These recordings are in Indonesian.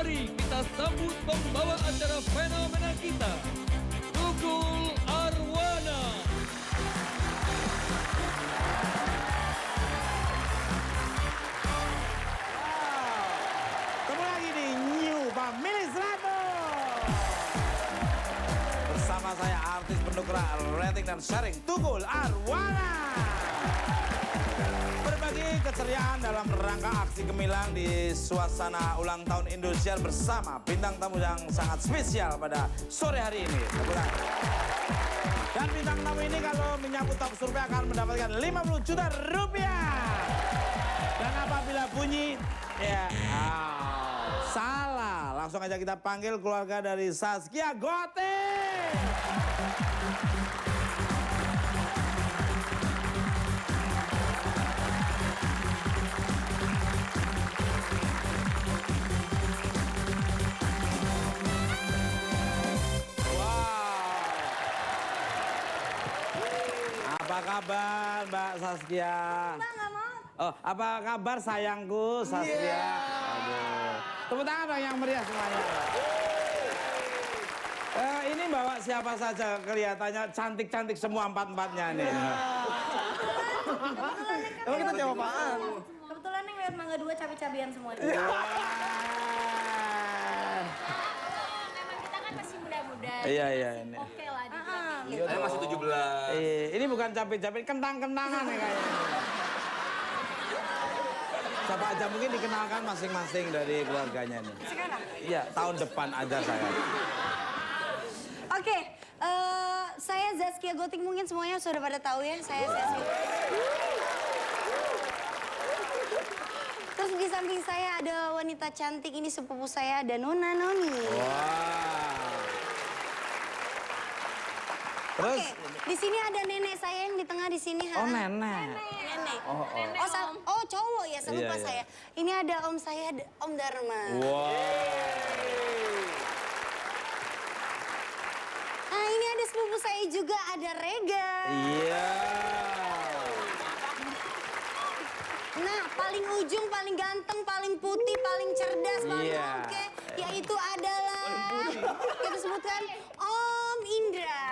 Mari kita sambut pembawa acara fenomenal kita, Tukul Arwana. Ketemu lagi di New Family 100. Bersama saya artis pendukung rating dan sharing Tukul Arwana. Berbagi keceriaan dalam rangka aksi gemilang di suasana ulang tahun Indosiar bersama bintang tamu yang sangat spesial pada sore hari ini. Dan bintang tamu ini kalau menyambut top survei akan mendapatkan 50 juta rupiah. Dan apabila bunyi, ya salah. Langsung aja kita panggil keluarga dari Zaskia Gotik. Apa kabar Mbak Zaskia? Mbak nggak mau. Oh, apa kabar sayangku Zaskia? Aduh. Tepuk tangan dong yang meriah semuanya. Ini bawa siapa saja kelihatannya cantik-cantik semua empat-empatnya nih. Kebetulan kita jawab apaan? Kebetulan yang lewat Mangga 2 cabai-cabian semua. Memang kita kan masih muda-muda. Iya ini. Oke lah di Saya masih 17. Ini bukan cabai-cabai, kentang-kentangan ya kayaknya. Siapa aja mungkin dikenalkan masing-masing dari keluarganya nih. Sekarang? Iya, tahun depan aja saya. Oke, saya Zaskia Gotik, mungkin semuanya sudah pada tahu ya, saya Zaskia. Terus di samping saya ada wanita cantik, ini sepupu saya, ada Nona Noni. Wow. Terus? Oke, di sini ada nenek saya yang di tengah di sini. Oh, nenek. Nenek. Oh. Oh, cowok ya, saya lupa Iya. saya. Ini ada om saya, Om Dharma. Wow. Nah, ini ada sepupu saya juga, ada Rega. Iya. Nah, paling ujung, paling ganteng, paling putih, paling cerdas, paling Iya. oke, yaitu adalah kita sebutkan Om Indra.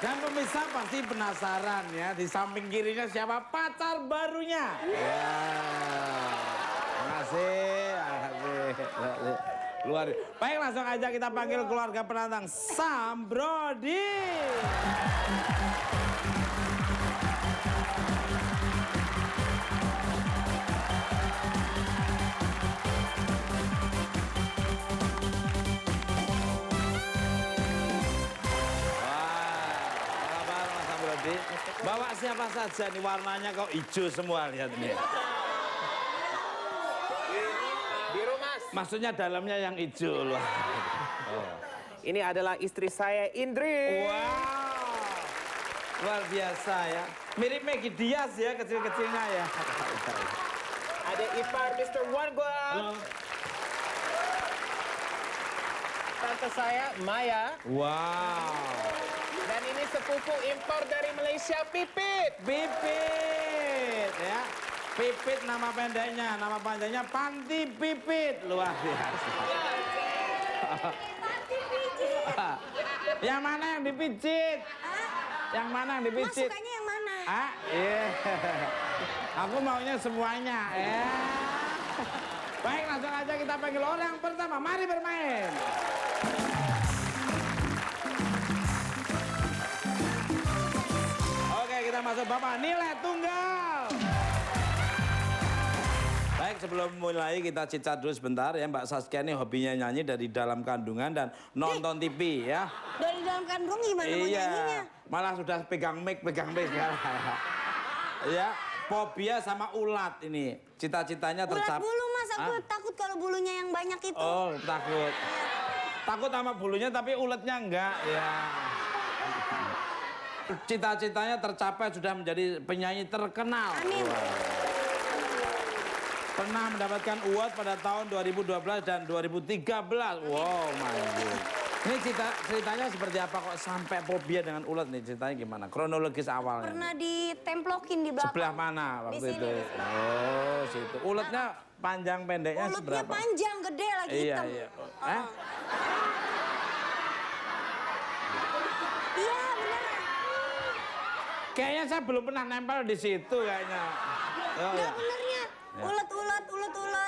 Dan pemirsa pasti penasaran ya, di samping kirinya siapa pacar barunya. Ya. Makasih. Luar. Baik, langsung aja kita panggil keluarga penantang Sam Brody. Bawa siapa saja nih, warnanya kok hijau semua, lihat nih. Biru, Mas. Maksudnya dalamnya yang hijau loh. Ini adalah istri saya, Indri. Wow. Luar biasa ya. Mirip Maggie Diaz ya, kecil-kecilnya ya. Ada ipar Mr. One Glove. Halo. Tante saya, Maya. Wow. Dan ini sepupu impor dari Malaysia, Pipit. Pipit ya. Pipit nama pendeknya, nama panjangnya Panti Pipit. Luar biasa. Panti pijit. Yang mana yang dipijit? Yang mana yang Mas dipijit? sukanya yang mana? Ah, iya. Aku maunya semuanya. Ya. Baik, langsung aja kita panggil orang pertama. Mari bermain. Oke, kita masuk Bapak nilai tunggal. Baik, sebelum mulai kita cicat dulu sebentar ya. Mbak Zaskia ini hobinya nyanyi dari dalam kandungan dan nonton TV ya. Dari dalam kandung gimana mau nyanyinya? Malah sudah pegang mic sekarang. Ya, fobia sama ulat ini. Cita-citanya Ulat tercapai. bulu mas, aku takut kalau bulunya yang banyak itu. Oh, takut. Takut sama bulunya tapi ulatnya enggak ya. Cita-citanya tercapai, sudah menjadi penyanyi terkenal. Amin. Pernah mendapatkan award pada tahun 2012 dan 2013. Wow, manjur. Ini ceritanya seperti apa kok sampai fobia dengan ulat nih? Ceritanya gimana? Kronologis awalnya. Pernah ditemplokin di belakang. Sebelah mana Di waktu sini, itu? di sini. Oh, situ. Ulatnya panjang pendeknya Mulutnya seberapa? panjang, gede lagi Iya, hitam. iya. Iya, bener. Kayaknya saya belum pernah nempel di situ kayaknya. Oh, Enggak ya. benernya. Ulet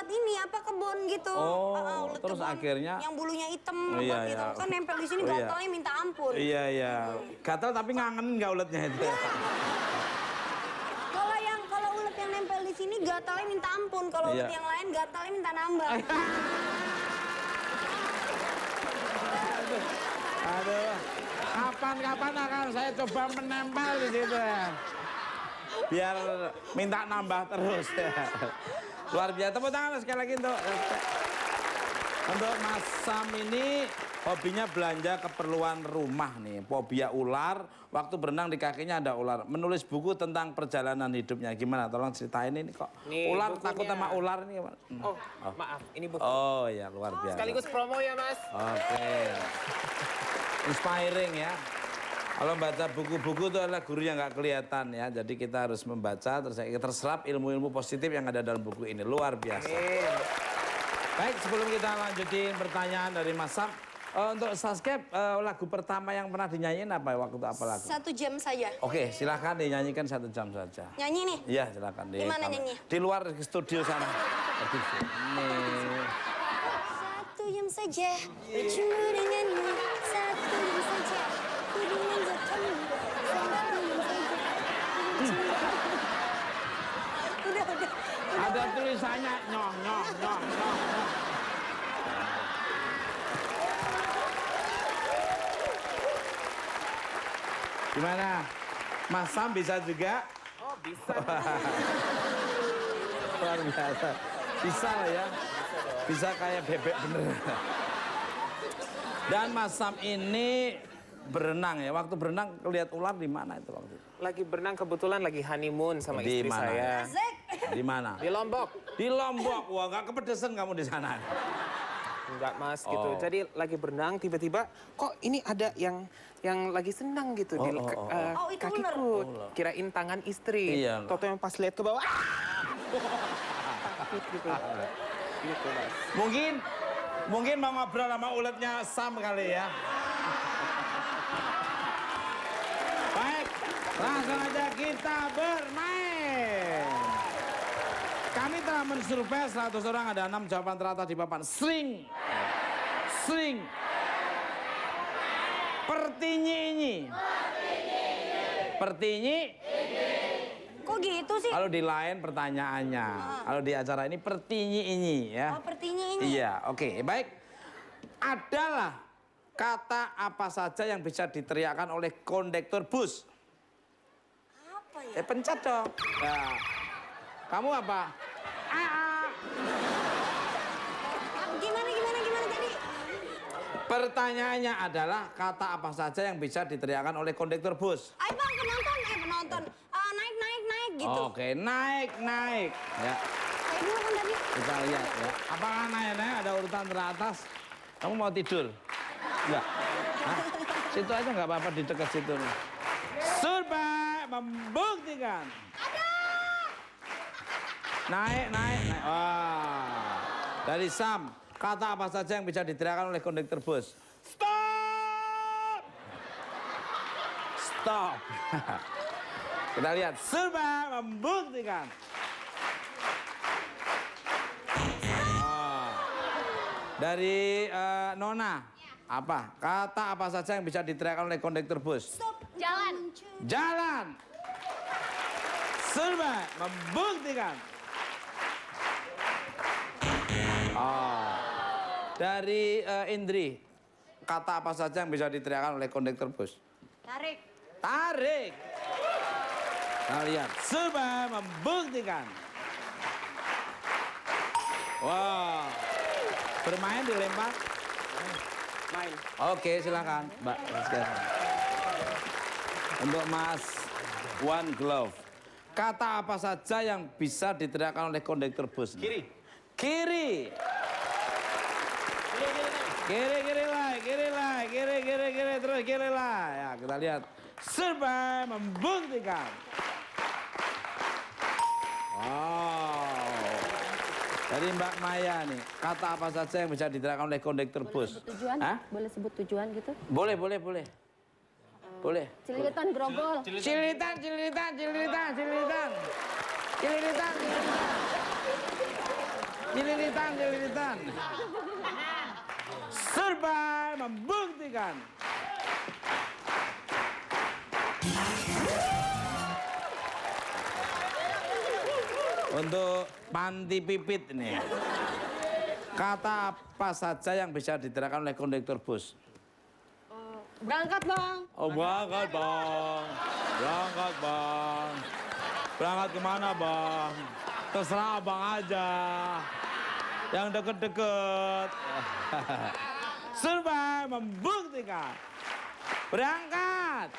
ini apa kebun gitu. Oh, ulet terus kebun. akhirnya? Yang bulunya hitam, Oh, iya, gitu. iya. Kan nempel di sini Oh, iya. gatalnya minta ampun. Iya, iya. Gatal tapi ngangenin nggak uletnya itu? Kalau ulet yang nempel di sini gatalnya minta ampun. Kalau ulet Iya. yang lain gatalnya minta nambah. Aduh, kapan-kapan akan saya coba menempel di situ ya. Biar minta nambah terus ya. Luar biasa. Tepuk tangan sekali lagi untuk Mas Sam ini hobinya belanja keperluan rumah nih. Fobia ular, waktu berenang di kakinya ada ular. Menulis buku tentang perjalanan hidupnya. Gimana? Tolong ceritain ini kok. Nih, Ular, bukunya. takut sama ular nih. Oh, maaf, ini buku. Oh ya, luar biasa. Sekaligus promo ya, Mas. Oke. Inspiring ya. Kalau baca buku-buku itu adalah guru yang nggak kelihatan ya. Jadi kita harus membaca, terus kita terserap ilmu-ilmu positif yang ada dalam buku ini. Luar biasa. Baik, sebelum kita lanjutin pertanyaan dari Mas Sam. Untuk Saskep, lagu pertama yang pernah dinyanyiin apa waktu itu, apa lagu? 1 jam saja. Oke, silahkan dinyanyikan 1 jam saja. Nyanyi nih. Iya, silakan. Di mana nyanyi? Di luar studio sana. Di sini. 1 jam saja bercumbu denganmu. 1 jam saja ku dimanjakanmu. 1 jam saja. Udah. Ada tulisannya nyoh. Gimana? Mas Sam bisa juga? Oh, bisa. Luar biasa. Bisa lah ya. Bisa kayak bebek bener. Dan Mas Sam ini berenang ya. Waktu berenang lihat ular di mana itu waktu itu? Lagi berenang kebetulan lagi honeymoon sama Di istri mana? saya. Asik. Di mana? Di Lombok. Di Lombok. Wah, nggak kepedesan kamu di sana. Enggak, Mas, gitu. Oh. Jadi lagi berenang tiba-tiba kok ini ada yang lagi senang gitu di Oh, itu kakiku. Kirain tangan istri. Iya. Toto yang pas lihat ke bawah. Sakit gitu. Gitu, Mas. Mungkin mau ngobrol sama uletnya Sam kali ya. Baik, langsung aja kita bermain. Kami telah mensurvei 100 orang, ada 6 jawaban teratas di papan. Sering. Pertinyi. Kok gitu sih? Kalau di lain pertanyaannya. Kalau di acara ini pertinyi ini ya. Oh, pertinya ini. Iya, oke. Baik. Adalah kata apa saja yang bisa diteriakkan oleh kondektur bus? Apa ya? Pencet dong. Nah, kamu apa? Gimana tadi? Pertanyaannya adalah kata apa saja yang bisa diteriakkan oleh kondektur bus? Ayo bang, penonton. Naik gitu. Oke, naik. Ya, Kayak dulu kan tadi. kita lihat ya. Apakah naik ada urutan teratas? Kamu mau tidur? Enggak. Hah? Situ aja nggak apa-apa di dekat situ. Survei membuktikan. Naik. Wah. Dari Sam, kata apa saja yang bisa diteriakkan oleh kondektur bus? Stop. Kita lihat, survei membuktikan. Dari Nona, apa? Kata apa saja yang bisa diteriakkan oleh kondektur bus? Stop. Jalan. Survei membuktikan. Dari Indri, kata apa saja yang bisa diteriakkan oleh kondektur bus? Tarik. Nah, lihat, survei membuktikan. Wow. Bermain dilempar. Main. Oke, silakan, Mbak. Untuk Mas One Glove. Kata apa saja yang bisa diteriakkan oleh kondektur bus? Kiri. Kiri. Kiri, terus kiri lah. Ya, kita lihat. Survei membuktikan. Wow. Dari Mbak Maya nih, kata apa saja yang bisa diterangkan oleh kondektur bus? Tujuan? Hah? Boleh sebut tujuan gitu? Boleh, boleh, boleh. Boleh. Cililitan grogol. Cililitan, cililitan, cililitan, cililitan. Cililitan, cililitan. Cililitan, cililitan. Survei membuktikan. Untuk panti pipit nih. Kata apa saja yang bisa diterangkan oleh kondektur bus? Berangkat, Bang. Oh, berangkat, Bang. Berangkat, Bang. Berangkat kemana, Bang? Terserah Abang aja. Yang deket-deket. Survei membuktikan. Berangkat.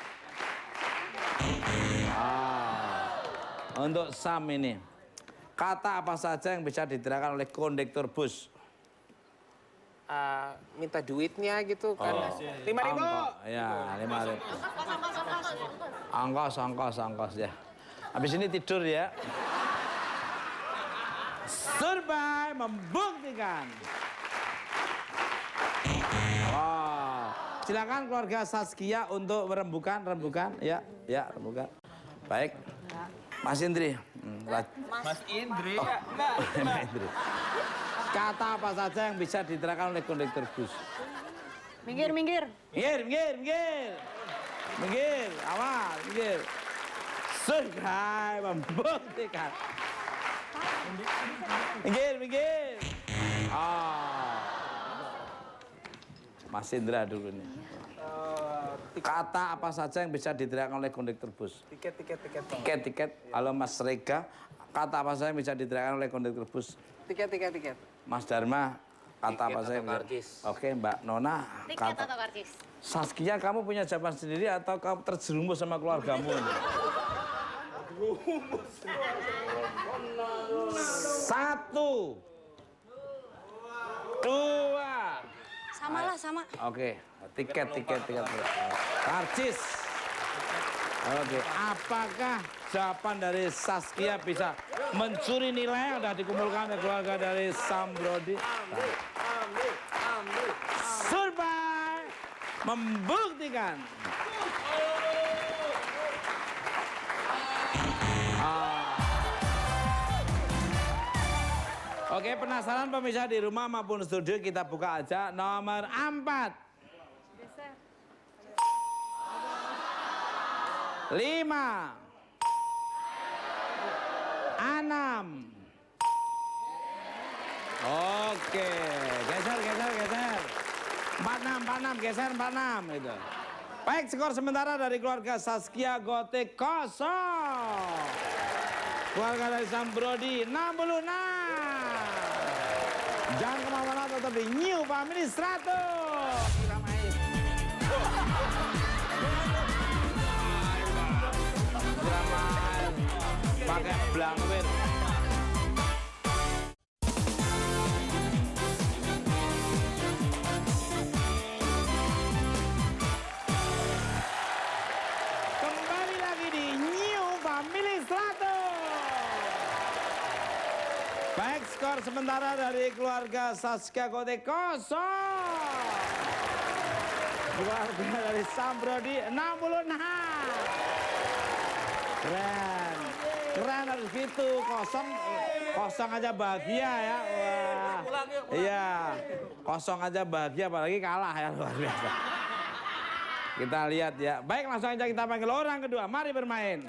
Untuk Sam ini. Kata apa saja yang bisa diterangkan oleh kondektur bus? Minta duitnya gitu kan. 5.000. Ya, 5.000. Angkos ya. Habis ini tidur ya. Survei membuktikan. Wow. Silakan keluarga Saskia untuk rembukan. Ya, rembukan. Baik. Mas Indri. Mas Indri. Mbak Indri. Kata apa saja yang bisa diterangkan oleh kondektur bus? Minggir. Minggir. Awas, minggir. Survei membuktikan. Minggir. Mas Indra dulu nih. Kata apa saja yang bisa diterangkan oleh kondektur bus? Tiket. Halo Mas Rega. Kata apa saja yang bisa diterangkan oleh kondektur bus? Tiket. Mas Dharma. Kata apa saja? Oke, Mbak Nona. Tiket atau karcis? Saskia, kamu punya jawaban sendiri atau kamu terjerumus sama keluargamu? Satu. Dua. Sama. Oke, tiket. Karcis. Oke, apakah jawaban dari Saskia bisa mencuri nilai yang sudah dikumpulkan oleh keluarga dari Sam Brody? Survei membuktikan. Oke, penasaran pemirsa di rumah maupun studio, kita buka aja nomor 4. 5, 6, 6. Oke, geser. 46, geser 46 itu. Baik, skor sementara dari keluarga Saskia Gotik 0. Keluarga dari Sam Brody 66. Jangan kemana-mana, tetap di New Family 100. Pakai blangwit. Kembali lagi di New Family 100. Baik, skor sementara dari keluarga Saskia Gotik 0. Keluarga dari Sam Brody 66. Keren harus gitu, kosong aja bahagia ya. Wah. Iya, kosong aja bahagia apalagi kalah ya, luar biasa. Kita lihat ya. Baik, langsung aja kita panggil orang kedua. Mari bermain.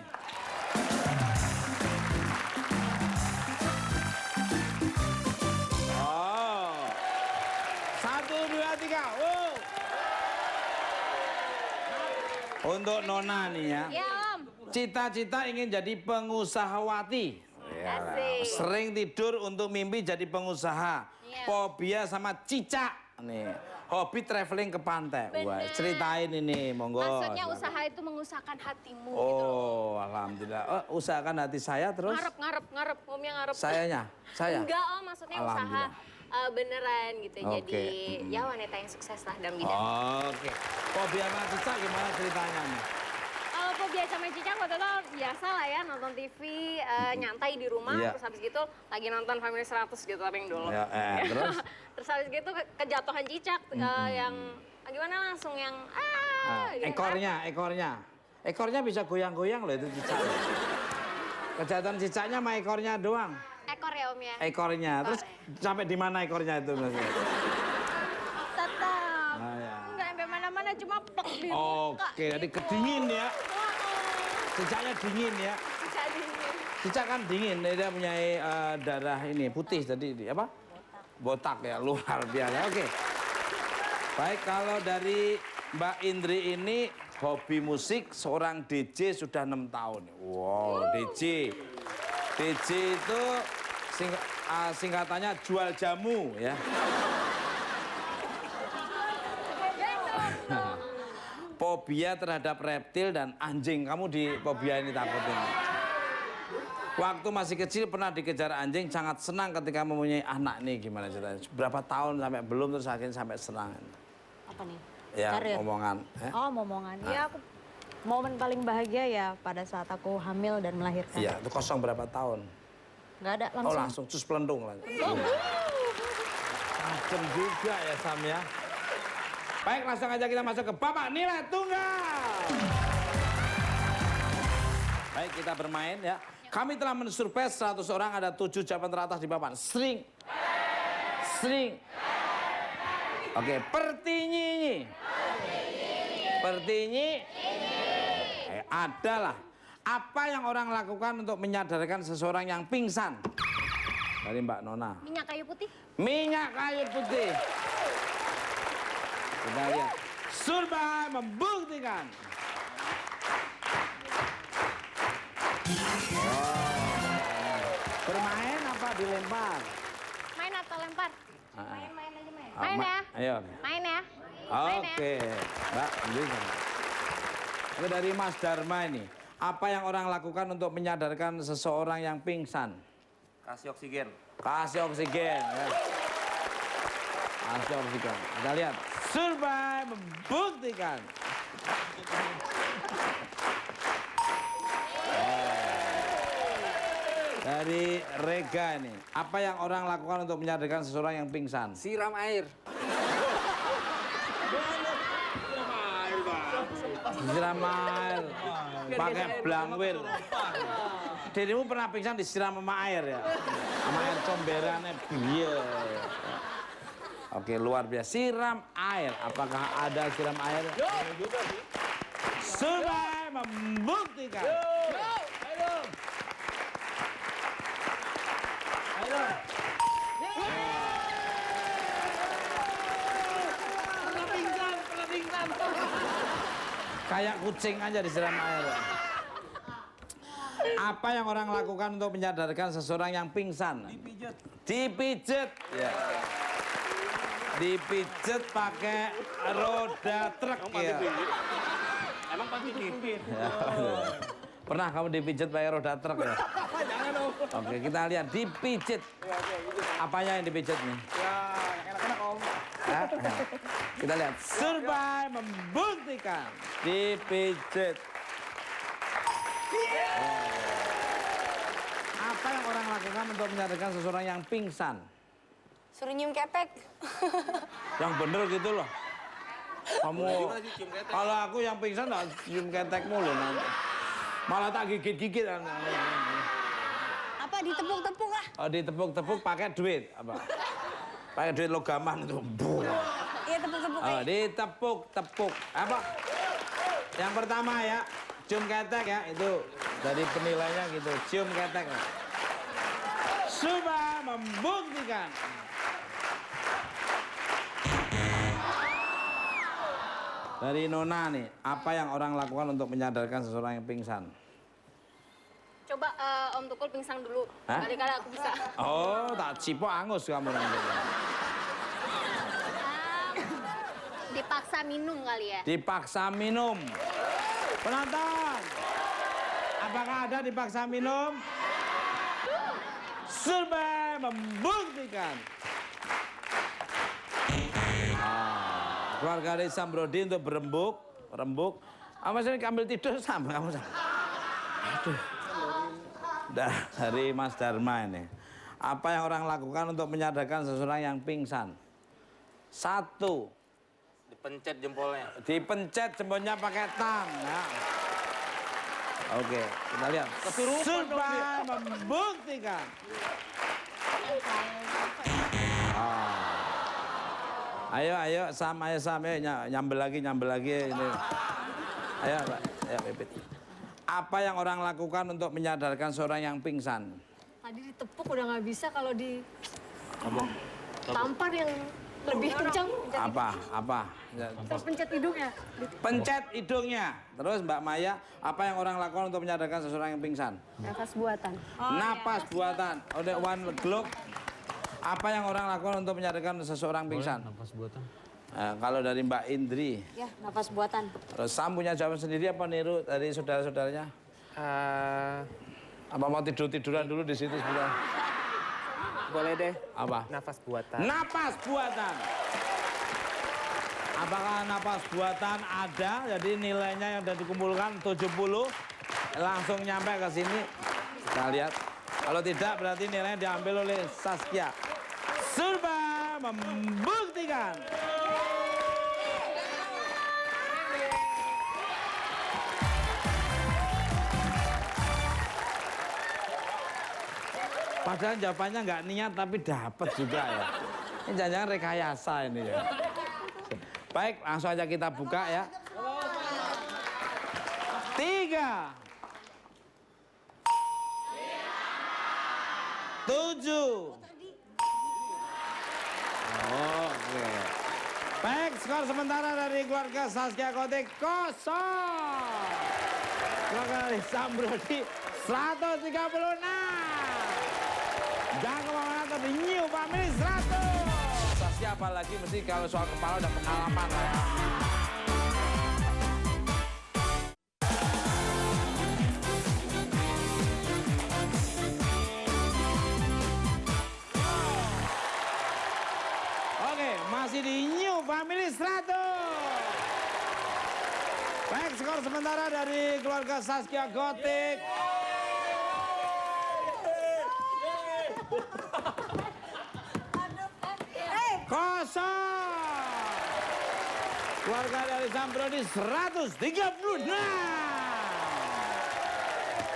Oh. 1, 2, 3. Untuk Nona nih ya. Ya, Om. Cita-cita ingin jadi pengusahawati. Asik. Sering tidur untuk mimpi jadi pengusaha. Iya. Fobia sama cicak. Nih, hobi traveling ke pantai. Wah, Bener. ceritain ini, monggo. Maksudnya usaha itu mengusahakan hatimu gitu loh. Oh, alhamdulillah. Oh, usahakan hati saya terus. Ngarep, Omnya ngarep. Saya. Enggak, Om, maksudnya usaha Alhamdulillah. beneran gitu. Oke. Jadi ya wanita yang sukses lah dalam bidang. Oke. Fobia sama cicak gimana ceritanya nih? Kalau biasa main cicak waktu itu biasa lah ya, nonton TV, nyantai di rumah, Iya. terus habis gitu lagi nonton Family 100 gitu, tapi yang dulu. Ya, terus? Terus habis gitu kejatuhan cicak, yang gimana langsung yang gitu kan. Ekornya bisa goyang-goyang loh itu cicak. Kejahatan cicaknya sama ekornya doang. Ekor ya Om ya? Ekornya, terus sampai di mana ekornya itu maksudnya? Tetap. Ya. Enggak sampai mana-mana, cuma plek di muka. Oke, jadi kedingin ya. Cicaknya dingin ya. Cicak dingin. Cicak kan dingin, dia punya darah ini putih tadi apa? Botak ya, luar biasa. Oke. Baik, kalau dari Mbak Indri ini hobi musik, seorang DJ sudah 6 tahun. Wow, DJ. DJ itu singkatannya jual jamu ya. Fobia terhadap reptil dan anjing. Kamu di fobia ini takutin. Waktu masih kecil pernah dikejar anjing, sangat senang ketika mempunyai anak nih. Gimana ceritanya? Berapa tahun sampai belum terus akhirnya sampai senang. Apa nih? Ya, Karir. omongan. Oh, momongan. Ya, aku momen paling bahagia ya pada saat aku hamil dan melahirkan. Iya, itu kosong berapa tahun? Nggak ada Oh, langsung. langsung cus pelendung langsung. Macem juga ya Sam ya. Baik, langsung aja kita masuk ke babak nilai tunggal. Baik, kita bermain ya. Kami telah mensurvei 100 orang, ada 7 jawaban teratas di papan. Sering. Sering. Oke, pertinyi. Pertinyi. Adalah apa yang orang lakukan untuk menyadarkan seseorang yang pingsan? Dari Mbak Nona. Minyak kayu putih. Minyak kayu putih. Kita lihat. Surba membuktikan. Bermain apa dilempar? Main atau lempar? Main aja main. Main Ma- ya? Ayo. Main ya? Main ya? Oke, Mbak, bisa. Ini dari Mas Dharma ini. Apa yang orang lakukan untuk menyadarkan seseorang yang pingsan? Kasih oksigen. Kasih oksigen. Ya. Kasih oksigen. Kita lihat. Survei membuktikan. Dari Rega ini. Apa yang orang lakukan untuk menyadarkan seseorang yang pingsan? Siram air. Disiram air. Pakai blangwil. Dirimu pernah pingsan disiram sama air ya? Sama air comberannya biar. Oke, luar biasa. Siram air. Apakah ada siram air? Survei membuktikan. Kayak kucing aja disiram air. Apa yang orang lakukan untuk menyadarkan seseorang yang pingsan? Dipijet. Dipijet. Ya. Dipijet pakai roda truk ya. Emang pasti dipit. Pernah kamu dipijet pakai roda truk ya? Jangan dong. Oke, kita lihat dipijet. Apanya yang dipijet nih? Ya, enak-enak Om. Hah? Kita lihat. Survei membuktikan dipijet. Apa yang orang lakukan untuk menyadarkan seseorang yang pingsan? Suruh nyium ketek. Yang bener gitu loh. Kamu, kalau aku yang pingsan tak cium ketek mulu nanti. Malah tak gigit-gigit. Apa ditepuk-tepuk ah? Oh, ditepuk-tepuk pakai duit apa? Pakai duit logaman itu. Iya tepuk-tepuk. Oh, ditepuk-tepuk. Apa? Yang pertama ya, cium ketek ya, itu dari penilainya gitu, cium ketek. Coba membuktikan. Dari Nona nih, apa yang orang lakukan untuk menyadarkan seseorang yang pingsan? Coba Om Tukul pingsan dulu. Hah? Kali-kali aku bisa. Oh, tak cipo angus kamu nanti. Dipaksa minum kali ya. Dipaksa minum. Penonton, apakah ada dipaksa minum? Survei membuktikan. Keluarga dari Sambrodi untuk berembuk. Apa sih ambil tidur sama kamu? Aduh. Dari Mas Dharma ini. Apa yang orang lakukan untuk menyadarkan seseorang yang pingsan? 1. Dipencet jempolnya. Dipencet jempolnya pakai tang. Ya. Oke, kita lihat. Kesurupan Surpa membuktikan. Ayo Sam, ayo nyambel lagi ini. Ayo Pak, ayo Pipit. Apa yang orang lakukan untuk menyadarkan seorang yang pingsan? Tadi ditepuk udah nggak bisa, kalau di tampar yang lebih kencang. Apa? Terpencet hidungnya. Pencet hidungnya. Terus Mbak Maya, apa yang orang lakukan untuk menyadarkan seseorang yang pingsan? Nafas buatan. Napas buatan. Udah one globe. Apa yang orang lakukan untuk menyadarkan seseorang pingsan? Nafas buatan. Kalau dari Mbak Indri. Ya, nafas buatan. Terus Sam punya jawaban sendiri apa niru dari saudara-saudaranya? Apa mau tiduran dulu di situ sebentar? Boleh deh. Apa? Nafas buatan. Napas buatan. Apakah napas buatan ada? Jadi nilainya yang sudah dikumpulkan 70 langsung nyampe ke sini. Kita lihat. Kalau tidak berarti nilainya diambil oleh Saskia. Surba membuktikan. Padahal jawabannya nggak niat tapi dapat juga ya. Ini jangan-jangan rekayasa ini ya. Baik, langsung aja kita buka ya. 3, 7. Oke. Baik, skor sementara dari keluarga Saskia Gotik 0. Keluarga dari Sambrodi 136. Jangan kemana-mana, tapi New Family 100. Saskia apalagi mesti kalau soal kepala udah pengalaman lah ya. Oke, masih di New Family 100. Baik, skor sementara dari keluarga Saskia Gotik. Keluarga dari Sambrodi 136.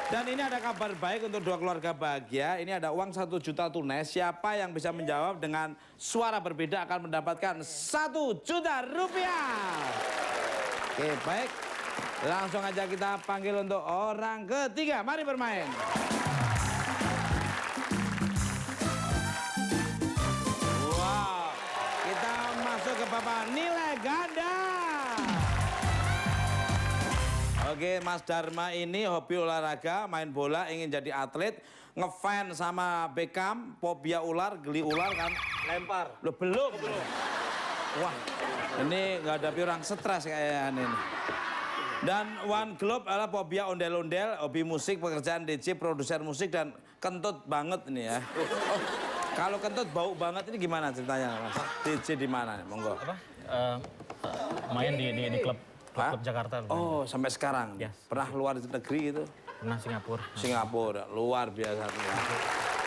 Dan ini ada kabar baik untuk dua keluarga bahagia. Ini ada uang 1 juta tunai. Siapa yang bisa menjawab dengan suara berbeda akan mendapatkan 1 juta rupiah. Oke, baik. Langsung aja kita panggil untuk orang ketiga. Mari bermain. Ke Bapak nilai ganda. Oke, Mas Dharma ini hobi olahraga, main bola, ingin jadi atlet, ngefans sama Beckham, fobia ular, geli ular kan, lempar. Loh, belum. Wah, ini nggak ada orang stres kayaknya ini. Dan One Globe adalah fobia ondel-ondel, hobi musik, pekerjaan DJ, produser musik, dan kentut banget ini ya. Kalau kentut bau banget ini gimana ceritanya, Mas? DJ di mana? Monggo. Apa? Main di klub Jakarta. Oh, sampai sekarang? Yes. Pernah luar negeri gitu? Pernah Singapura. Singapura, luar biasa.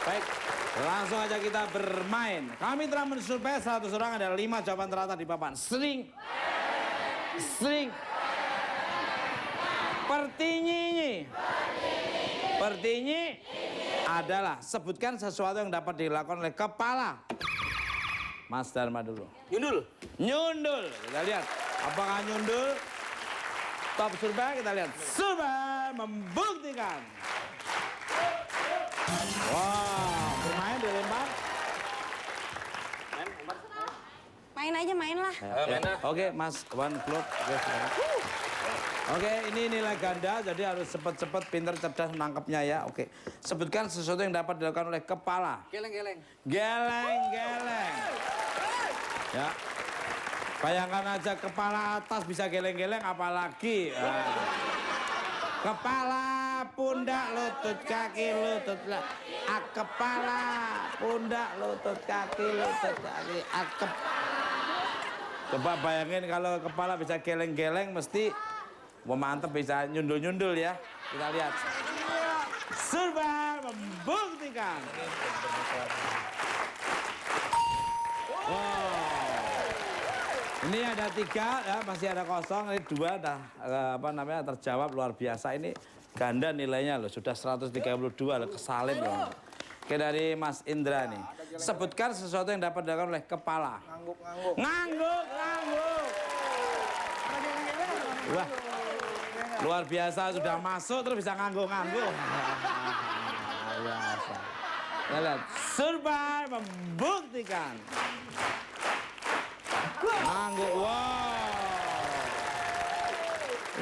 Baik, langsung aja kita bermain. Kami telah mensurvei 100 orang, ada 5 jawaban teratas di papan. Sering. Pertinyi adalah sebutkan sesuatu yang dapat dilakukan oleh kepala. Mas Dharma dulu. Nyundul. Kita lihat apakah nyundul. Top Surba kita lihat. Surba membuktikan. Wow, bermain dilempar. Main aja, main lah. Oke, Mas One Globe. Oke, ini nilai ganda, jadi harus cepat-cepat, pintar, cerdas menangkapnya ya. Oke, sebutkan sesuatu yang dapat dilakukan oleh kepala. Geleng-geleng. Ya, bayangkan aja kepala atas bisa geleng-geleng, apalagi kepala, pundak, lutut, kaki, lutut. Kepala, pundak, lutut, kaki, lutut, kaki. Coba bayangin kalau kepala bisa geleng-geleng, mesti mantep bisa nyundul-nyundul ya. Kita lihat. Surba membuktikan. Wow. Ini ada 3 ya, masih ada kosong. Ini 2 dah terjawab luar biasa. Ini ganda nilainya loh, sudah 132 loh, kesalip loh. Oke, dari Mas Indra nih. Sebutkan sesuatu yang dapat dilakukan oleh kepala. Ngangguk. Wah, luar biasa, sudah masuk terus bisa ngangguk-ngangguk. Biasa. Kita lihat, Surba membuktikan. Ngangguk, wow.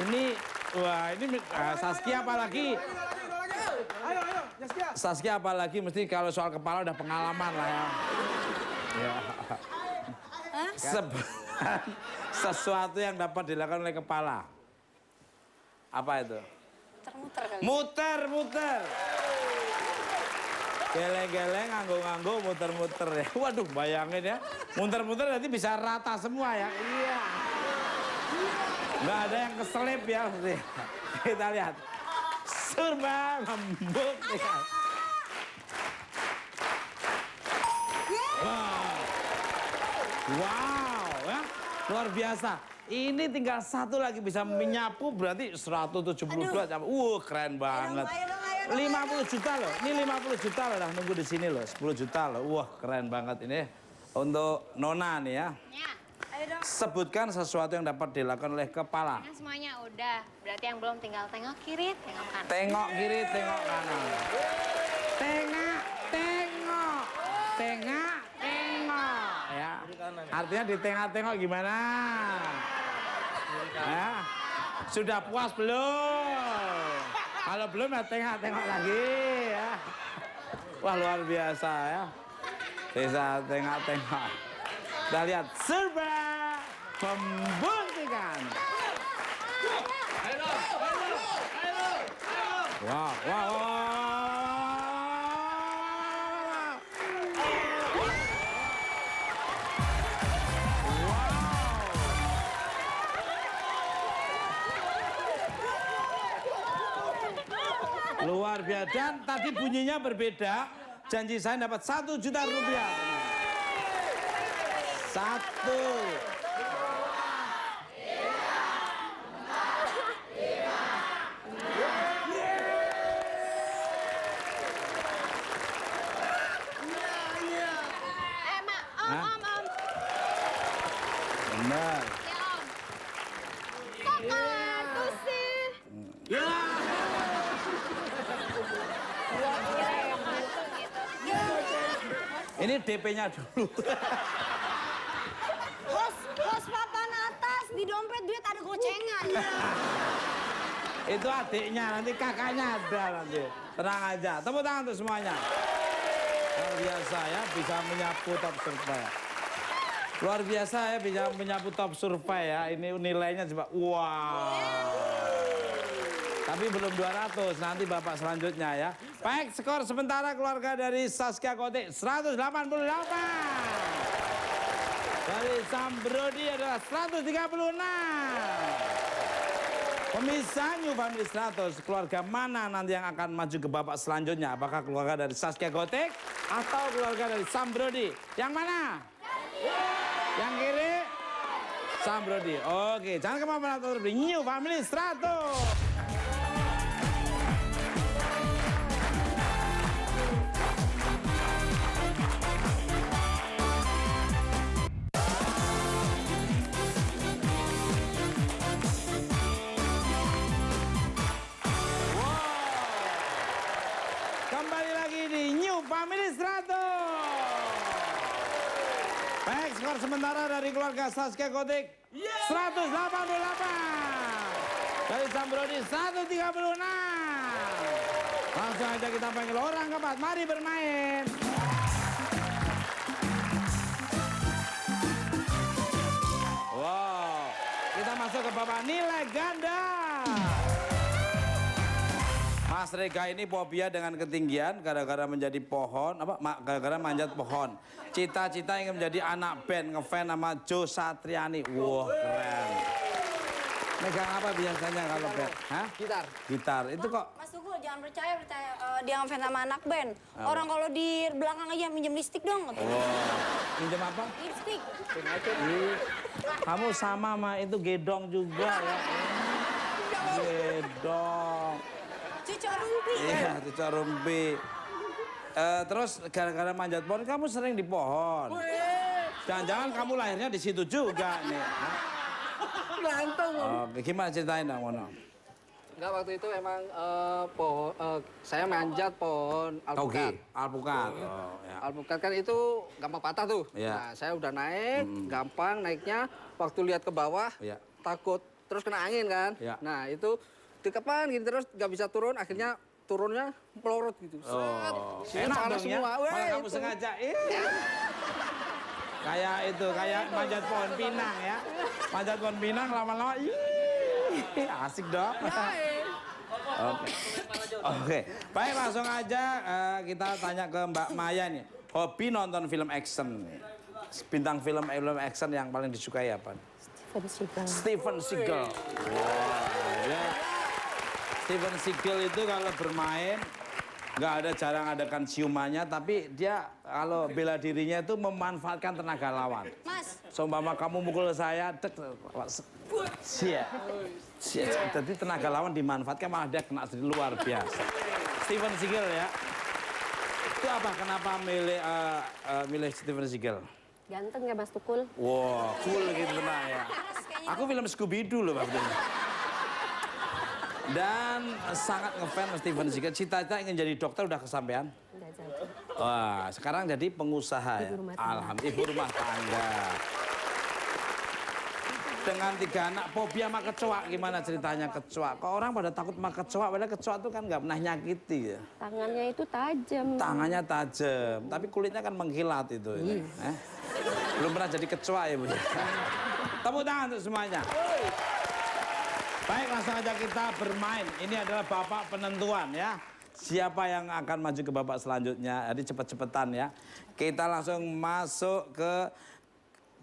Ini Saskia apalagi? Saskia apalagi mesti kalau soal kepala udah pengalaman lah ya. Sesuatu yang dapat dilakukan oleh kepala. Apa itu? Muter-muter. Geleng-geleng, ngangguk-ngangguk, muter-muter ya. Waduh, bayangin ya. Muter-muter nanti bisa rata semua ya. Iya. Nggak ada yang keselip ya. Kita lihat. Surba membuktikan. Wow, ya. Luar biasa. Ini tinggal 1 lagi bisa menyapu berarti 172. Keren banget. 50 juta loh. Ini 50 juta loh, dah nunggu di sini loh. 10 juta loh. Wah, keren banget ini. Untuk Nona nih ya. Sebutkan sesuatu yang dapat dilakukan oleh kepala. Nah, semuanya udah. Berarti yang belum tinggal tengok kiri, tengok kanan. Tengok kiri, tengok kanan. Tengok. Ya. Artinya di tengok-tengok gimana? Ya. Sudah puas belum? Kalau belum ya tengok lagi ya. Wah, luar biasa ya. Bisa tengok. Kita lihat Surba membuktikan. Wow. Luar biasa. Dan tadi bunyinya berbeda. Janji saya dapat 1 juta rupiah. 1. Om. Benar. Ya, Om. Kok kartu sih? Ya. Ini DP-nya dulu. Hos papan atas, di dompet duit ada gocengan. Itu adiknya, nanti kakaknya ada nanti. Tenang aja, tepuk tangan untuk semuanya. Luar biasa ya, bisa menyapu Top Survey. Luar biasa ya, bisa menyapu Top Survey ya. Ini nilainya coba, wow. Tapi belum 200, nanti Bapak selanjutnya ya. Baik, skor sementara keluarga dari Saskia Gotik 188. Dari Sambrodi adalah 136. Pemirsa New Family 100, keluarga mana nanti yang akan maju ke babak selanjutnya? Apakah keluarga dari Saskia Gotik atau keluarga dari Sambrodi? Yang mana? Yang kiri? Sambrodi. Oke, jangan kemana-mana, tetap di New Family 100. Kembali lagi di New Family 100. Baik, skor sementara dari keluarga Saskia Gotik 188. Dari Sambrodi 136. Langsung aja kita panggil orang keempat. Mari bermain. Wow, kita masuk ke babak nilai ganda. Mas Rega ini fobia dengan ketinggian gara-gara menjadi pohon, gara-gara manjat pohon. Cita-cita ingin menjadi anak band, ngefans sama Joe Satriani. Wah, keren. Megang apa biasanya kalau band? Hah? Gitar. Gitar. Itu kok Mas Tukul jangan percaya dia ngefans sama anak band. Orang kalau di belakang aja minjem lipstick dong. pinjam apa? Lipstick. Ih, kamu sama itu gedong juga ya. Gedong. Cucu rumpi. Iya, cucu rumpi. Terus gara-gara manjat pohon, kamu sering di pohon. Jangan-jangan kamu lahirnya di situ juga nih. Hah? Ganteng. Oke, gimana ceritain dong, Mono? Enggak, waktu itu emang saya manjat pohon alpukat. Alpukat. Oh, ya. Alpukat kan itu gampang patah tuh. Iya. Nah, saya udah naik, gampang naiknya. Waktu lihat ke bawah, Iya. takut terus kena angin kan. Iya. Nah, itu dikepan gitu terus nggak bisa turun, akhirnya turunnya melorot gitu. Set. Enak Panas dong ya. semua. Weh, Malah kamu itu. sengaja. Kayak itu, kayak manjat pohon pinang ya. Manjat pohon pinang lama-lama, asik dong. Oke. Oke, baik langsung aja kita tanya ke Mbak Maya nih. Hobi nonton film action. Bintang film action yang paling disukai apa? Steven Seagal. Wah, ya. Steven Seagal itu kalau bermain nggak ada jarang adakan ciumannya, tapi dia kalau bela dirinya itu memanfaatkan tenaga lawan. Mas, Seumpama kamu mukul saya, jadi tenaga lawan dimanfaatkan malah dia kena sendiri, luar biasa. Steven Seagal ya. Itu apa? Kenapa milih Steven Seagal? Ganteng ya Mas Tukul? Wow, cool gitu tenang ya. Aku film Scooby-Doo loh Pak. Dan sangat ngefans Steven Seagal. Cita-cita ingin jadi dokter udah kesampaian? Enggak jadi. Wah, sekarang jadi pengusaha ya. Alhamdulillah, ibu rumah tangga. Dengan 3 anak, fobia sama kecoa, gimana ceritanya kecoa? Kok orang pada takut sama kecoa, padahal kecoa tuh kan nggak pernah nyakiti ya. Tangannya itu tajam. Tangannya tajam, tapi kulitnya kan mengkilat itu. Belum pernah jadi kecoa ya Bu. Tepuk tangan untuk semuanya. Baik, langsung aja kita bermain. Ini adalah babak penentuan ya. Siapa yang akan maju ke babak selanjutnya. Jadi cepet-cepetan ya. Kita langsung masuk ke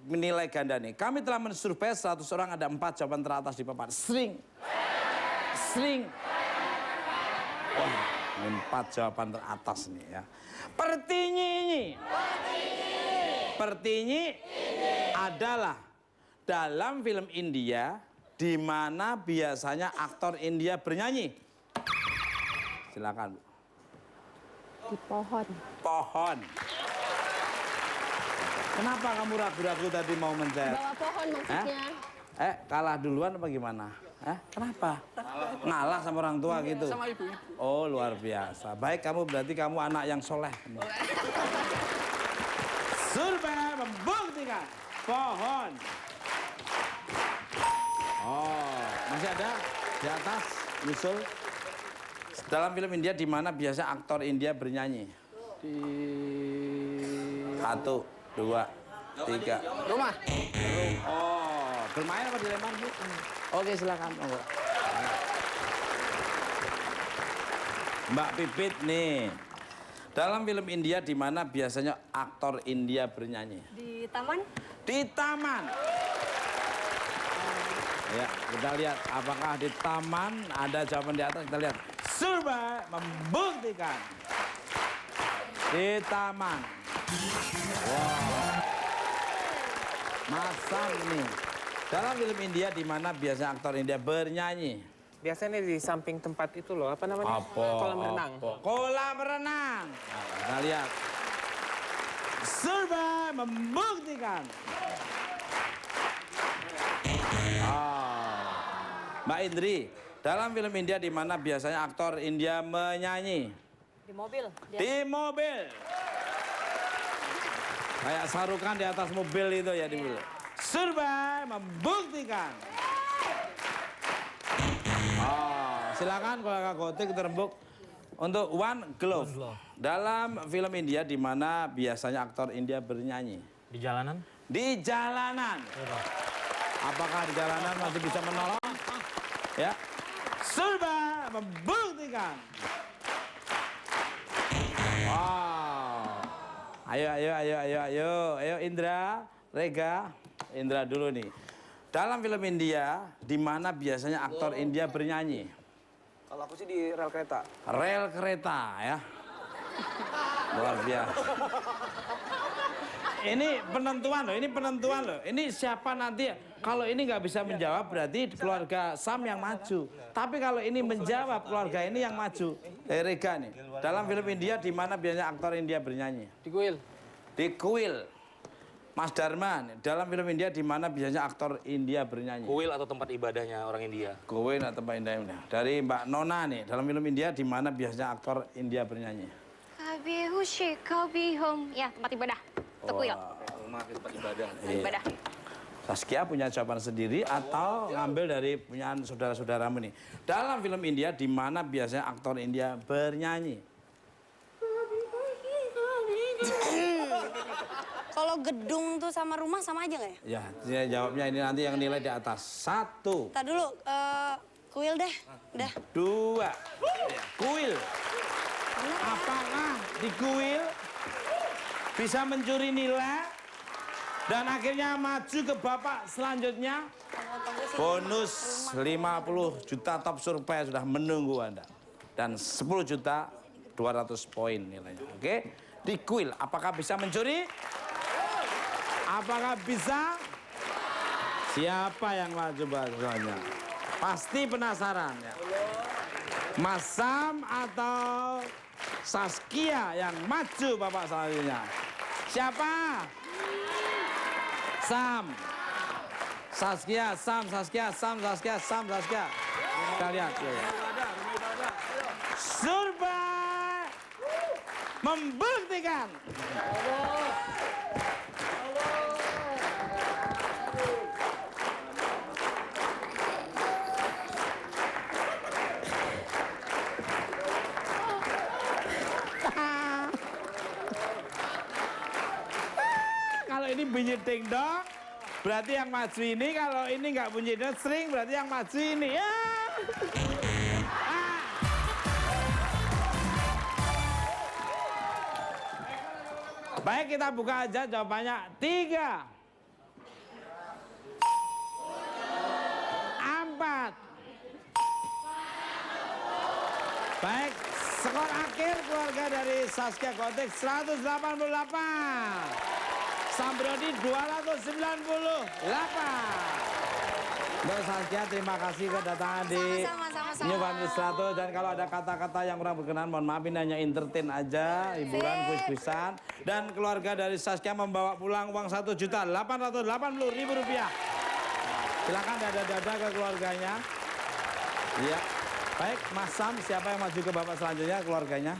menilai ganda nih. Kami telah mensurvei 100 orang, ada 4 jawaban teratas di papan. Sering. Wah, ini 4 jawaban teratas nih ya. Pertinyi adalah dalam film India di mana biasanya aktor India bernyanyi. Silakan, Bu. Di pohon. Pohon. Kenapa kamu ragu-ragu tadi mau menjawab? Bawa pohon maksudnya. Kalah duluan apa gimana? Kenapa? Ngalah sama orang tua gitu? Sama ibu-ibu. Oh, luar biasa. Baik, berarti kamu anak yang soleh. Survei membuktikan pohon. Oh, masih ada di atas, nyusul. Dalam film India di mana biasa aktor India bernyanyi? Di 1, 2, 3. rumah. Oh, bermain apa dilempar, Bu? Oke, silakan. Mbak Pipit nih. Dalam film India di mana biasanya aktor India bernyanyi? Di taman. Di taman. Ya, kita lihat apakah di taman. Ada jawaban di atas, kita lihat. Survei membuktikan di taman. Wow. Masam nih. Dalam film India di mana biasanya aktor India bernyanyi? Biasanya di samping tempat itu loh, apa namanya? Kolam renang. Kolam renang. Nah, kita lihat. Survei membuktikan. Mbak Indri, dalam film India di mana biasanya aktor India menyanyi? Di mobil. Di mobil. Kayak sarukan di atas mobil itu ya di mobil. Survei membuktikan. Silakan kalau Kak Gotik terembuk untuk One Glove. Dalam film India di mana biasanya aktor India bernyanyi? Di jalanan? Di jalanan. Apakah di jalanan masih bisa menolong? Ya. Survei membuktikan. Wow. Ayo Indra, Rega. Indra dulu nih. Dalam film India, di mana biasanya aktor India bernyanyi? Kalau aku sih di rel kereta. Rel kereta ya. Luar biasa. Ini penentuan loh, ini penentuan loh. Ini siapa nanti, kalau ini nggak bisa menjawab berarti keluarga Sam yang maju. Tapi kalau ini menjawab, keluarga ini yang maju. Rega nih, dalam film India di mana biasanya aktor India bernyanyi? Di kuil. Di kuil. Mas Darman, dalam film India di mana biasanya aktor India bernyanyi? Kuil atau tempat ibadahnya orang India? Kuil atau tempat India. Dari Mbak Nona nih, dalam film India di mana biasanya aktor India bernyanyi? Kabi hushi, kabi home. Ya, tempat ibadah. Itu kuil. Rumah tempat ibadah. Tempat ibadah. Saskia punya jawaban sendiri atau ngambil dari punyaan saudara-saudaramu nih? Dalam film India di mana biasanya aktor India bernyanyi? Kalau gedung tuh sama rumah sama aja nggak ya? Ya, dia jawabnya ini nanti yang nilai di atas. 1, Tar dulu, kuil deh, udah. 2. Kuil. Apakah di kuil bisa mencuri nilai dan akhirnya maju ke babak selanjutnya? Bonus 50 juta top survei sudah menunggu Anda. Dan 10 juta 200 poin nilainya. Oke? Di kuil, apakah bisa mencuri? Apakah bisa? Siapa yang maju bahasanya? Pasti penasaran ya. Mas Sam atau Saskia yang maju babak selanjutnya? Siapa? Sam. Saskia, Sam, Saskia, Sam, Saskia, Sam, Saskia. Kita lihat. Survei membuktikan. Kalau ini bunyi ding dong, berarti yang maju ini. Kalau ini nggak bunyi ding string, berarti yang maju ini. Ya. Baik, kita buka aja jawabannya. 3, 4. Baik, skor akhir keluarga dari Saskia Gotik 188. Sam Brody 298. Mbak Saskia, terima kasih kedatangan di Sama-sama. New Family 100. Dan kalau ada kata-kata yang kurang berkenan, mohon maaf, ini hanya entertain aja, hiburan, kuis-kuisan. Dan keluarga dari Saskia membawa pulang uang Rp1.880.000. Silakan dada-dada ke keluarganya. Iya. Baik, Mas Sam, siapa yang maju ke babak selanjutnya keluarganya?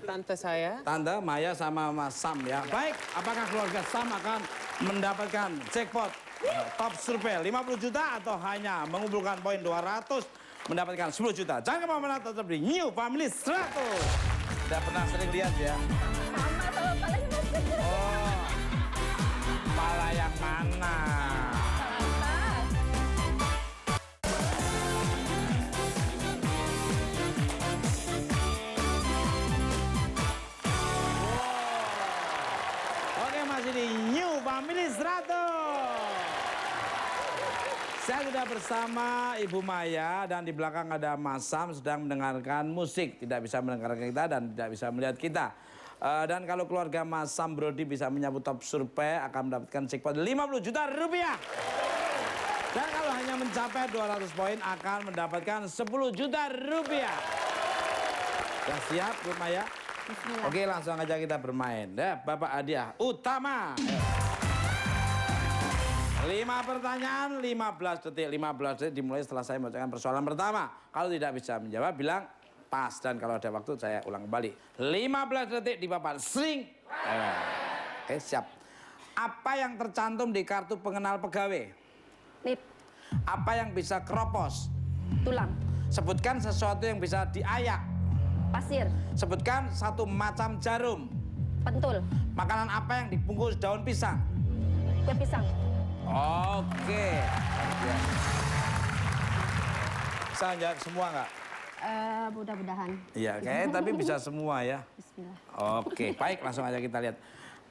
Tante saya. Tante, Maya sama Mas Sam ya. Baik, apakah keluarga Sam akan mendapatkan jackpot top survei 50 juta atau hanya mengumpulkan poin 200 mendapatkan 10 juta? Jangan kemana-mana, tetap di New Family 100. Tidak pernah sering lihat ya. Oh, pala yang mana? Masih di New Family 100. Saya sudah bersama Ibu Maya dan di belakang ada Mas Sam sedang mendengarkan musik. Tidak bisa mendengarkan kita dan tidak bisa melihat kita. Dan kalau keluarga Mas Sam Brody bisa menyambut top survei akan mendapatkan jackpot 50 juta rupiah. Dan kalau hanya mencapai 200 poin akan mendapatkan 10 juta rupiah. Sudah siap Bu Maya? Oke, langsung aja kita bermain. Bapak hadiah utama. 5 pertanyaan, 15 detik. 15 detik dimulai setelah saya membacakan persoalan pertama. Kalau tidak bisa menjawab, bilang pas. Dan kalau ada waktu, saya ulang kembali. 15 detik di papan. Sing. Oke, siap. Apa yang tercantum di kartu pengenal pegawai? Nip, Apa yang bisa keropos? tulang, Sebutkan sesuatu yang bisa diayak. pasir, Sebutkan satu macam jarum. pentul, Makanan apa yang dibungkus daun pisang? kue pisang, Oke. Bisa jawab semua nggak? Mudah-mudahan. Iya, kayaknya tapi bisa semua ya. Bismillah. Oke, baik, langsung aja kita lihat.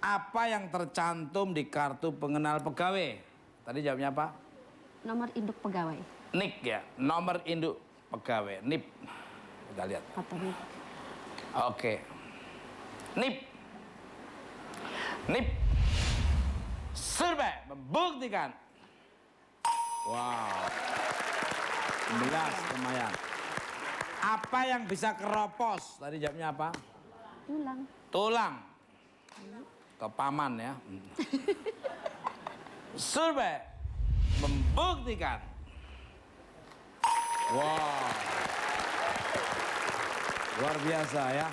Apa yang tercantum di kartu pengenal pegawai? Tadi jawabnya apa? Nomor induk pegawai. NIK ya, nomor induk pegawai, NIP. Kita lihat. Atau nih. Oke. NIP. NIP. Survei membuktikan. Wow. 11 lumayan. Apa yang bisa keropos? Tadi jawabnya apa? Tulang. Tulang. Ke paman ya. Survei membuktikan. Wow. Luar biasa ya.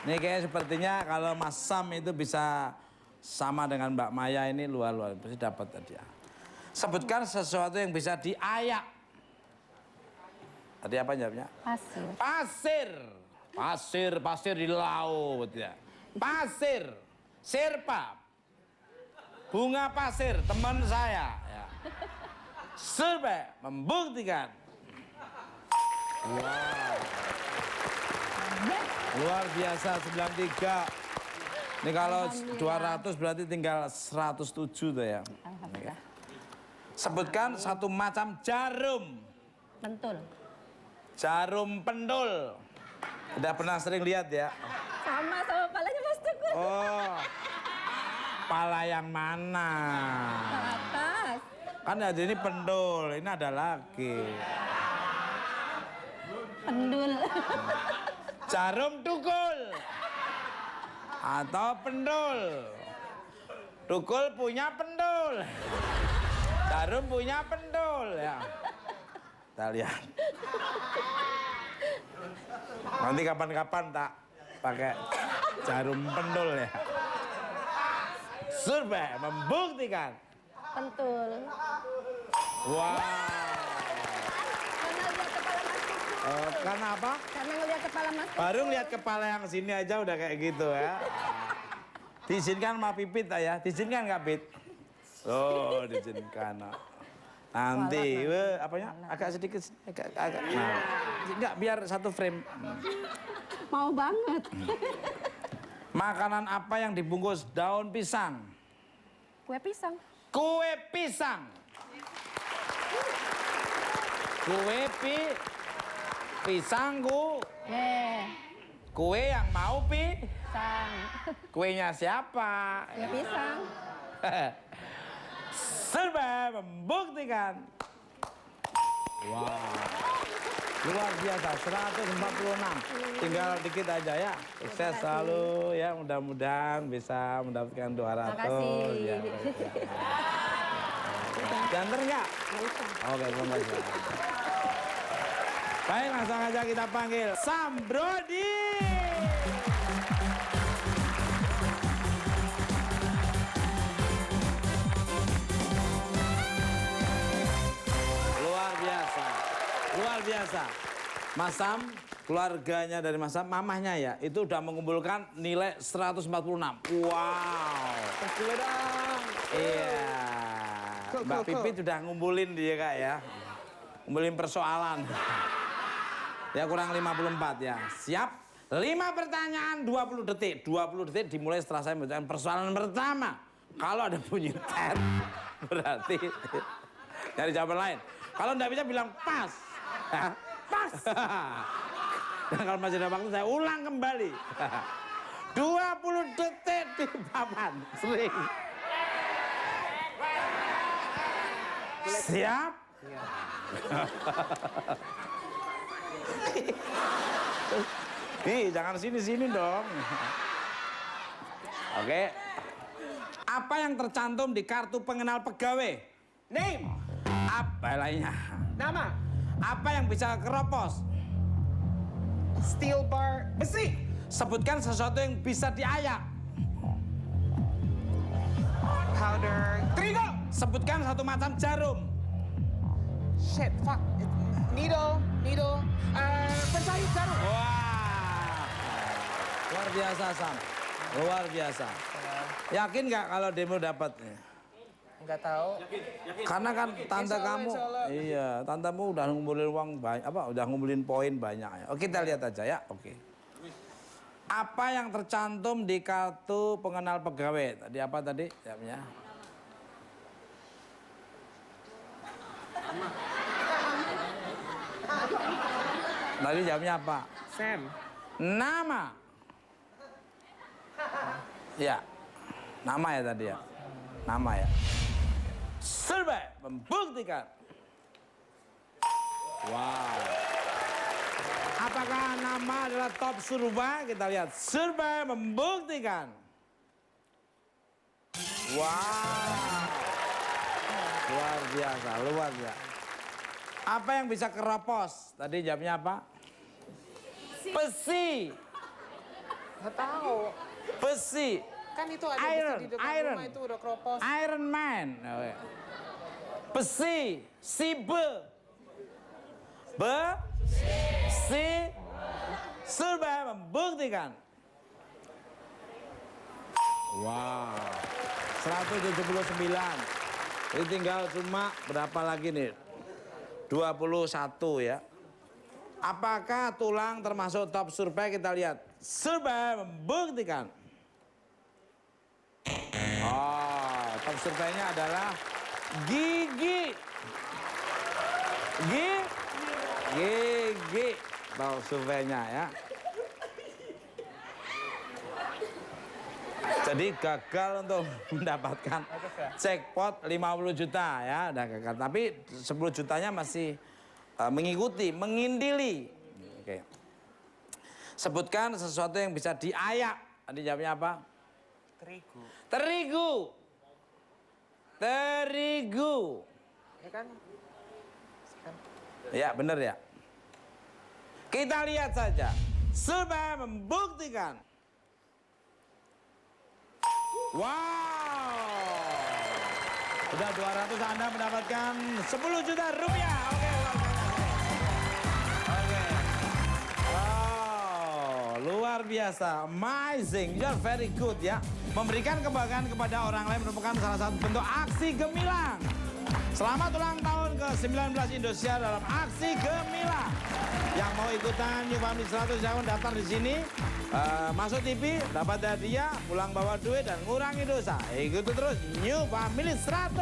Ini kayak sepertinya kalau Mas Sam itu bisa sama dengan Mbak Maya ini luar pasti dapat tadi ya. Sebutkan sesuatu yang bisa diayak. Tadi apa jawabnya? Pasir. Pasir. Pasir, pasir di laut ya. Pasir. Sirpa. Bunga pasir, teman saya. Ya. Survei membuktikan. Wow. Luar biasa 93. Ini kalau 200 berarti tinggal 107 tuh ya. Alhamdulillah. Sebutkan satu macam jarum. Pentul. Jarum pendul. Udah pernah sering lihat ya? Sama palanya Mas Teguh. Oh. Pala yang mana? Atas. Kan ada ini pendul, ini ada lagi. Pendul. Jarum tukul. Atau pendul. Tukul punya pendul. Jarum punya pendul ya. Kita lihat. Nanti kapan-kapan tak pakai jarum pendul ya. Survei membuktikan. Pentul. Wow. Karena lihat kepala Mas Teguh. Karena apa? Karena ngelihat kepala Mas Teguh. Baru lihat kepala yang sini aja udah kayak gitu ya. Diizinkan sama Pipit ya? Diizinkan nggak Pit? Oh, diizinkan. Nanti, apanya? Agak sedikit, agak. Nah, enggak biar satu frame. Mau banget. Makanan apa yang dibungkus daun pisang? Kue pisang. Kue pisang. Kue pisangku. Kue yang mau Pisang. Kuenya siapa? Kue pisang. Survei membuktikan. Wow. Luar biasa, 146. Tinggal dikit aja ya. Sukses selalu ya, mudah-mudahan bisa mendapatkan 200. Makasih. Ya, diantar nggak? Oke, terima kasih. Baik, langsung aja kita panggil Sam Brody. Luar biasa. Mas Sam, keluarganya dari Mas Sam, mamahnya ya, itu udah mengumpulkan nilai 146. Wow. Terima dong. Iya. Mbak Pipit sudah ngumpulin dia Kak ya. Ngumpulin persoalan. Ya kurang 54 ya. Siap? 5 pertanyaan 20 detik. 20 detik dimulai setelah saya membacakan persoalan pertama. Kalau ada bunyi tet, berarti nyari jawaban lain. Kalau enggak bisa bilang pas. Pas. Dan kalau masih ada waktu saya ulang kembali. 20 detik di papan. Sering. Siap? Nih, jangan sini-sini dong. Oke. Apa yang tercantum di kartu pengenal pegawai? Name. Apa lainnya? Nama. Apa yang bisa keropos? Steel bar besi. Sebutkan sesuatu yang bisa diayak. Powder. Terigu. Sebutkan satu macam jarum. Shit, fuck. Needle. Penjahit jarum. Wah. Luar biasa, Sam. Luar biasa. Yakin nggak kalau demo dapatnya? Enggak tahu. Karena kan tante Insya Allah, kamu, insya Allah. iya, tantemu udah ngumpulin uang banyak, udah ngumpulin poin banyak ya. Oke, kita lihat aja ya. Oke. Apa yang tercantum di kartu pengenal pegawai? Tadi apa tadi? Jawabnya. Tadi jawabnya apa? Sam. Nama. Ya, nama ya tadi ya. Nama ya. Survei membuktikan. Wow. Apakah nama adalah top survei? Kita lihat. Survei membuktikan. Wow. Luar biasa, luar biasa. Apa yang bisa keropos? Tadi jawabnya apa? Besi. Nggak tahu. Besi. Kan itu ada Iron, besi di depan iron. rumah itu udah keropos. Iron Man. Oke. Besi. Sibe. Si. Survei membuktikan. Wow. 179. Ini tinggal cuma berapa lagi nih? 21 ya. Apakah tulang termasuk top survei? Kita lihat. Survei membuktikan. Oh, top surveinya adalah gigi. Gigi. Top surveinya ya. Jadi gagal untuk mendapatkan jackpot 50 juta ya, udah gagal. Tapi 10 jutanya masih mengikuti, mengindili. Oke. Sebutkan sesuatu yang bisa diayak. Tadi jawabnya apa? Terigu. Terigu. Terigu. Ya kan? Ya, benar ya. Kita lihat saja. Survei membuktikan. Wow. Sudah 200 Anda mendapatkan 10 juta rupiah. Oke. Oke. Oh, luar biasa. Amazing. You're very good ya. Memberikan kebanggaan kepada orang lain merupakan salah satu bentuk aksi gemilang. Selamat ulang tahun ke-19 Indosiar dalam aksi gemilang. Yang mau ikutan New Family 100 jangan daftar di sini. Masuk TV, dapat hadiah, pulang bawa duit dan ngurangi dosa. Ikuti terus New Family 100.